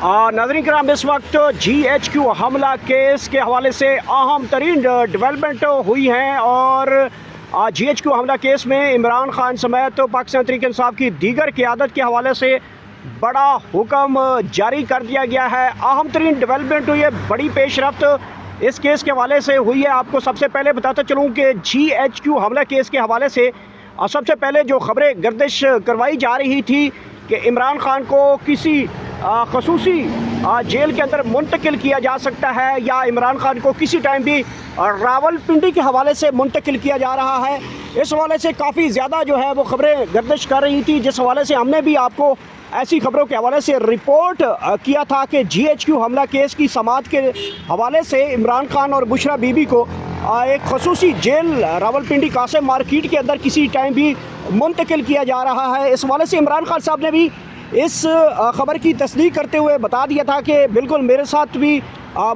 नाज़रीन कराम, इस वक्त GHQ हमला केस के हवाले से अहम तरीन डेवलपमेंट हुई हैं और GHQ हमला केस में इमरान खान समेत पाकिस्तान तहरीक इंसाफ की दीगर क़यादत के हवाले से बड़ा हुक्म जारी कर दिया गया है। अहम तरीन डेवलपमेंट हुई है, बड़ी पेशरफ्त इस केस के हवाले से हुई है। आपको सबसे पहले बताता चलूँ कि GHQ हमला केस के हवाले से सबसे पहले जो खबरें गर्दिश करवाई जा रही थी कि इमरान खान को किसी खसूसी जेल के अंदर मुंतकिल किया जा सकता है या इमरान खान को किसी टाइम भी रावलपिंडी के हवाले से मुंतकिल किया जा रहा है। इस हवाले से काफ़ी ज़्यादा जो है वो खबरें गर्दिश कर रही थी, जिस हवाले से हमने भी आपको ऐसी खबरों के हवाले से रिपोर्ट किया था कि GHQ हमला केस की समाअत के हवाले से इमरान खान और बुशरा बीबी को एक खसूसी जेल रावलपिंडी कासिम मार्केट के अंदर किसी टाइम भी मुंतकिल किया जा रहा है। इस हवाले से इमरान खान साहब ने भी इस ख़बर की तस्दीक करते हुए बता दिया था कि बिल्कुल मेरे साथ भी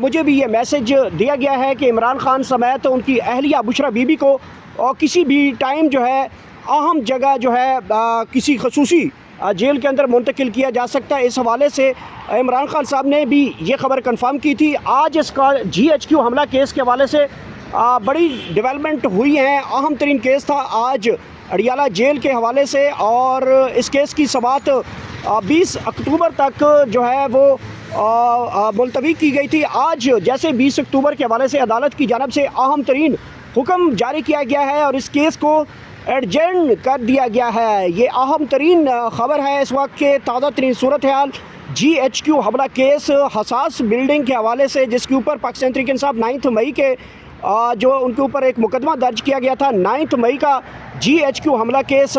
मुझे भी ये मैसेज दिया गया है कि इमरान खान समेत उनकी अहलिया बुशरा बीबी को किसी भी टाइम जो है अहम जगह जो है किसी खसूसी जेल के अंदर मुंतकिल किया जा सकता है। इस हवाले से इमरान खान साहब ने भी ये खबर कंफर्म की थी। आज इसका GHQ हमला केस के हवाले से बड़ी डेवलपमेंट हुई है। अहम तरीन केस था आज अडियाला जेल के हवाले से और इस केस की समाअत 20 अक्टूबर तक जो है वो मुलतवी की गई थी। आज जैसे 20 अक्टूबर के हवाले से अदालत की जानिब से अहम तरीन हुक्म जारी किया गया है और इस केस को एडजेंड कर दिया गया है। ये अहम तरीन ख़बर है इस वक्त के ताज़ा तरीन सूरत हाल GHQ हमला केस हसास बिल्डिंग के हवाले से, जिसके ऊपर पाकिस्तान तहरीक इंसाफ 9 मई के जो उनके ऊपर एक मुकदमा दर्ज किया गया था। 9 मई का GHQ हमला केस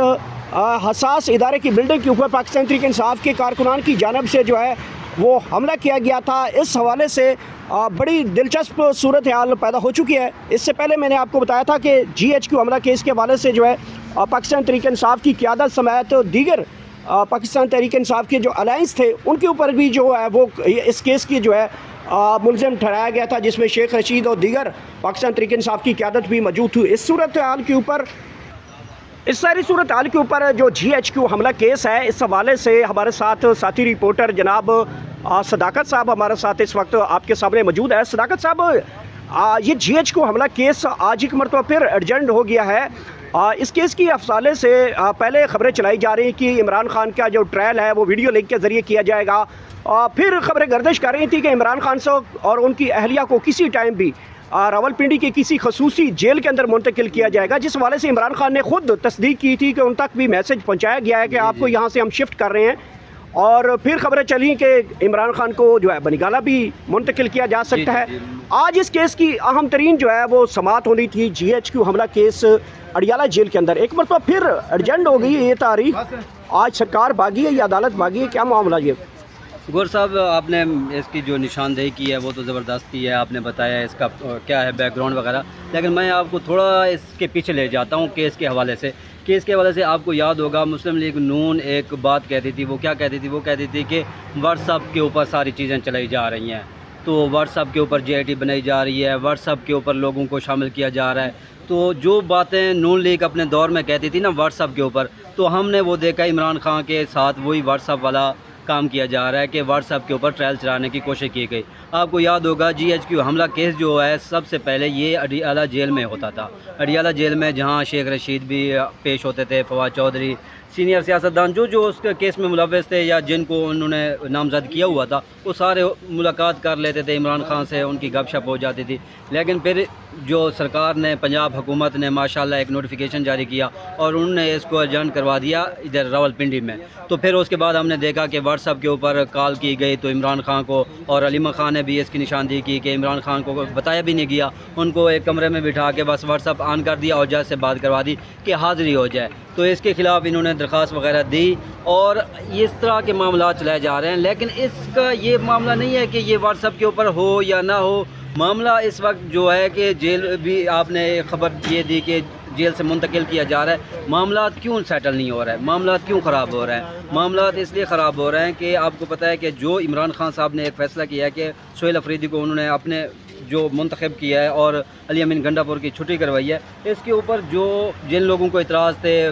हसास इदारे की बिल्डिंग के ऊपर पाकिस्तान तहरीक इंसाफ के कारकुनान की जानिब से जो है वो हमला किया गया था। इस हवाले से बड़ी दिलचस्प सूरत हाल पैदा हो चुकी है। इससे पहले मैंने आपको बताया था कि GHQ हमला केस के हवाले से जो है पाकिस्तान तहरीक इंसाफ की क़यादत समेत दीगर पाकिस्तान तहरीक इंसाफ के जो अलायंस थे उनके ऊपर भी जो है वो इस केस की जो है मुलज़िम ठहराया गया था, जिसमें शेख रशीद और दीगर पाकिस्तान तहरीक इंसाफ की क़यादत भी मौजूद थी। इस सारी सूरत हाल के ऊपर जो GHQ हमला केस है, इस हवाले से हमारे साथ साथी रिपोर्टर जनाब सदाकत साहब हमारे साथ इस वक्त आपके सामने मौजूद है। सदाकत साहब, ये GHQ हमला केस आज एक मरतबा फिर एडजेंड हो गया है। इस केस की हवाले से पहले खबरें चलाई जा रही हैं कि इमरान खान का जो ट्रायल है वो वीडियो लिंक के ज़रिए किया जाएगा। फिर खबरें गर्दिश कर रही थी कि इमरान खान साहब और उनकी अहलिया को किसी टाइम भी रावलपिंडी के किसी खसूसी जेल के अंदर मुंतकिल किया जाएगा, जिस हवाले से इमरान खान ने खुद तस्दीक की थी कि उन तक भी मैसेज पहुंचाया गया है कि आपको यहाँ से हम शिफ्ट कर रहे हैं। और फिर खबरें चली कि इमरान खान को जो है बनिगाला भी मुंतकिल किया जा सकता है। आज इस केस की अहम तरीन जो है वो समाअत होनी थी GHQ हमला केस अडियाला जेल के अंदर। एक मरतबा फिर एडजेंड हो गई है ये तारीख। आज सरकार भागी है या अदालत भागी है, क्या मामला ये? गौर साहब, आपने इसकी जो निशानदेही की है वो तो ज़बरदस्त की है, आपने बताया इसका क्या है बैकग्राउंड वगैरह, लेकिन मैं आपको थोड़ा इसके पीछे ले जाता हूँ केस के हवाले से। केस के हवाले से आपको याद होगा मुस्लिम लीग नून एक बात कहती थी, वो क्या कहती थी? वो कहती थी कि व्हाट्सअप के ऊपर सारी चीज़ें चलाई जा रही हैं, तो व्हाट्सअप के ऊपर JIT बनाई जा रही है, व्हाट्सअप के ऊपर लोगों को शामिल किया जा रहा है। तो जो बातें नून लीग अपने दौर में कहती थी ना व्हाट्सअप के ऊपर, तो हमने वो देखा इमरान खान के साथ वही व्हाट्सअप वाला काम किया जा रहा है कि व्हाट्सएप के ऊपर ट्रायल चलाने की कोशिश की गई। आपको याद होगा GHQ हमला केस जो है सबसे पहले ये अडियाला जेल में होता था। अडियाला जेल में जहां शेख रशीद भी पेश होते थे, फवाद चौधरी, सीनियर सियासतदान जो उस केस में मुलव्वस थे या जिनको उन्होंने नामजद किया हुआ था, वो सारे मुलाकात कर लेते थे इमरान खान से, उनकी गपशप हो जाती थी। लेकिन फिर जो सरकार ने, पंजाब हुकूमत ने माशाल्लाह एक नोटिफिकेशन जारी किया और उन्होंने इसको एडजर्न करवा दिया इधर रावलपिंडी में। तो फिर उसके बाद हमने देखा कि व्हाट्सअप के ऊपर कॉल की गई तो इमरान खान को, और अलीमा खान ने भी इसकी निशानदेही की कि इमरान खान को बताया भी नहीं गया, उनको एक कमरे में बिठा के बस व्हाट्सअप ऑन कर दिया और जज से बात करवा दी कि हाज़िरी हो जाए। तो इसके ख़िलाफ़ इन्होंने दरख्वास्त वगैरह दी और इस तरह के मामला चलाए जा रहे हैं। लेकिन इसका ये मामला नहीं है कि ये व्हाट्सअप के ऊपर हो या ना हो। मामला इस वक्त जो है कि जेल भी, आपने खबर ये दी कि जेल से मुंतकिल किया जा रहा है। मामला क्यों सेटल नहीं हो रहा है? मामला क्यों ख़राब हो रहा है? मामला इसलिए ख़राब हो रहे हैं कि आपको पता है कि जो इमरान खान साहब ने एक फ़ैसला किया है कि सोहेल अफरीदी को उन्होंने अपने जो मुंतखब किया है और अली अमीन गंडापुर की छुट्टी करवाई है, इसके ऊपर जो जिन लोगों को इतराज़ थे,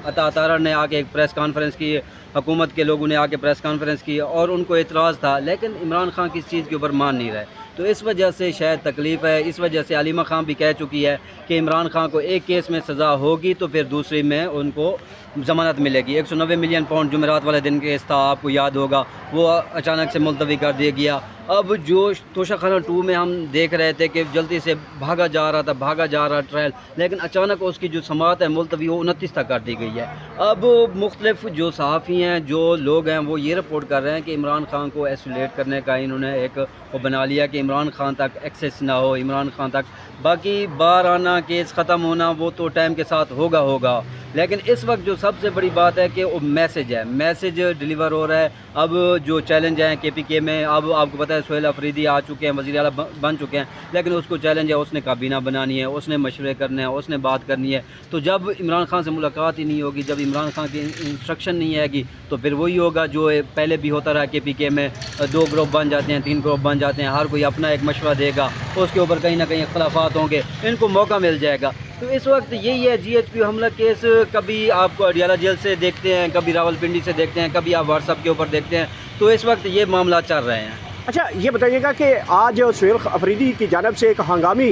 अता तारा ने आके एक प्रेस कॉन्फ्रेंस की हुकूमत के लोगों ने आके प्रेस कॉन्फ्रेंस की और उनको एतराज़ था, लेकिन इमरान खान किस चीज़ के ऊपर मान नहीं रहे। तो इस वजह से शायद तकलीफ़ है। इस वजह से अलीमा खान भी कह चुकी है कि इमरान खान को एक केस में सज़ा होगी तो फिर दूसरे में उनको ज़मानत मिलेगी। 190 मिलियन पाउंड जुमेरात वाले दिन केस था, आपको याद होगा, वो अचानक से मुलतवी कर दिया गया। अब जो तोशाखाना 2 में हम देख रहे थे कि जल्दी से भागा जा रहा ट्रायल, लेकिन अचानक उसकी जो समाअत है मुलतवी वो 29 तक कर दी गई है। अब मुख्तलिफ जो सहाफ़ी हैं, जो लोग हैं, वो ये रिपोर्ट कर रहे हैं कि इमरान खान को आइसोलेट करने का इन्होंने एक वो बना लिया कि इमरान खान तक एक्सेस ना हो, इमरान खान तक बाकी बाहर आना, केस ख़त्म होना वो तो टाइम के साथ होगा। लेकिन इस वक्त जो सबसे बड़ी बात है कि वो मैसेज डिलीवर हो रहा है। अब जो चैलेंज हैं KPK में, अब आपको पता है सोहेल अफरीदी आ चुके हैं, वज़ीर आला बन चुके हैं, लेकिन उसको चैलेंज है, उसने काबीना बनानी है, उसने मशवरे करने हैं, उसने बात करनी है। तो जब इमरान खान से मुलाकात ही नहीं होगी, जब इमरान खान की इंस्ट्रक्शन नहीं आएगी, तो फिर वही होगा जो पहले भी होता रहा। KPK में 2 ग्रुप बन जाते हैं, 3 ग्रुप बन जाते हैं, हर कोई अपना एक मशवरा देगा, उसके ऊपर कहीं ना कहीं इख्तलाफात होंगे, इनको मौका मिल जाएगा। तो इस वक्त यही है GHQ हमला केस, कभी आप अडियाला जेल से देखते हैं, कभी रावलपिंडी से देखते हैं, कभी आप व्हाट्सएप के ऊपर देखते हैं। तो इस वक्त ये मामला चल रहे हैं। अच्छा, ये बताइएगा कि आज सोहेल अफरीदी की जानिब से एक हंगामी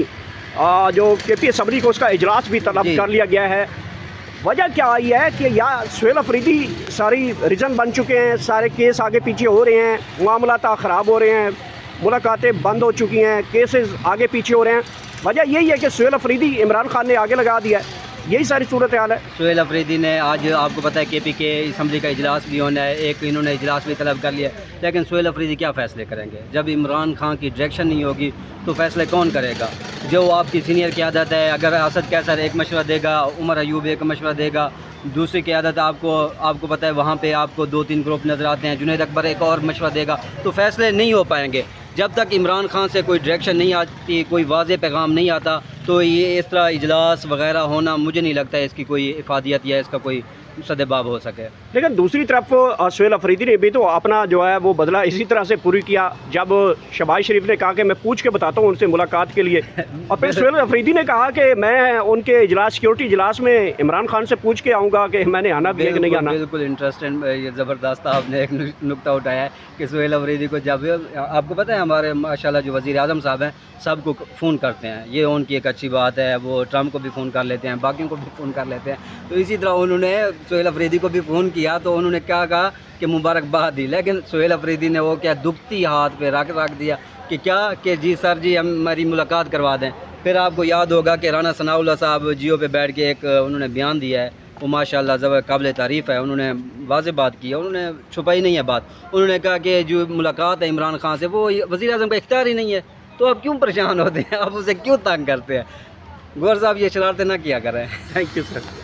जो KP असम्बली को उसका इजलास भी तलब जी। कर लिया गया है। वजह क्या आई है कि या सोहेल अफरीदी सारी रीज़न बन चुके हैं, सारे केस आगे पीछे हो रहे हैं, मामला ख़राब हो रहे हैं, मुलाकातें बंद हो चुकी हैं, केसेस आगे पीछे हो रहे हैं। वजह यही है कि सोहेल अफरीदी इमरान खान ने आगे लगा दिया है, यही सारी सूरत हाल है। सोहेल अफरीदी ने आज, आपको पता है KPK असम्बली का इजलास भी होना है, एक इन्होंने इजलास भी तलब कर लिया, लेकिन सोहेल अफरीदी क्या फ़ैसले करेंगे? जब इमरान खान की डायरेक्शन नहीं होगी तो फ़ैसले कौन करेगा? जो आपकी सीनियर क़यादत है, अगर असद कैसर एक मशवरा देगा, उमर अयूब एक मशवरा देगा, दूसरी क़यादत आपको पता है वहाँ पे आपको 2-3 ग्रुप नज़र आते हैं, जुनैद अकबर एक और मशवरा देगा, तो फ़ैसले नहीं हो पाएंगे। जब तक इमरान खान से कोई डायरेक्शन नहीं आती, कोई वाज़ेह पैगाम नहीं आता, तो ये इस तरह इजलास वगैरह होना, मुझे नहीं लगता है इसकी कोई इफादियत या इसका कोई सदेबाब हो सके। लेकिन दूसरी तरफ सोहेल अफरीदी ने भी तो अपना जो है वो बदला इसी तरह से पूरी किया, जब शहबाज शरीफ ने कहा कि मैं पूछ के बताता हूँ उनसे मुलाकात के लिए, और फिर सोहेल अफरीदी ने कहा कि मैं उनके इजलास सिक्योरिटी इजलास में इमरान खान से पूछ के आऊँगा कि मैंने आना भी है कि नहीं आना। बिल्कुल इंटरेस्टिंग, ये ज़बरदस्त आपने एक नुक्ता उठाया है कि सोहेल अफरीदी को, जब आपको पता है हमारे माशाल्लाह जो वज़ीर आज़म साहब हैं सबको फ़ोन करते हैं, ये उनकी एक अच्छी बात है, वो ट्रम्प को भी फ़ोन कर लेते हैं, बाकियों को भी फ़ोन कर लेते हैं। तो इसी तरह उन्होंने सोहेल अफरीदी को भी फ़ोन किया, तो उन्होंने क्या कहा कि मुबारकबाद दी, लेकिन सोहेल अफरीदी ने वो क्या दुखती हाथ पे रख दिया कि क्या कि जी सर जी हमारी मुलाकात करवा दें। फिर आपको याद होगा कि राना सनाउल्लाह साहब जियो पे बैठ के एक उन्होंने बयान दिया है, वो माशाल्लाह ज़बर काबिल तारीफ़ है, उन्होंने वाज़ेह बात की है, उन्होंने छुपाई नहीं है बात। उन्होंने कहा कि जो मुलाकात है इमरान खान से वो वज़ीर आज़म का इख्तियार ही नहीं है, तो आप क्यों परेशान होते हैं, आप उसे क्यों तंग करते हैं? गौर साहब ये शरारतें ना किया करें। Thank you sir.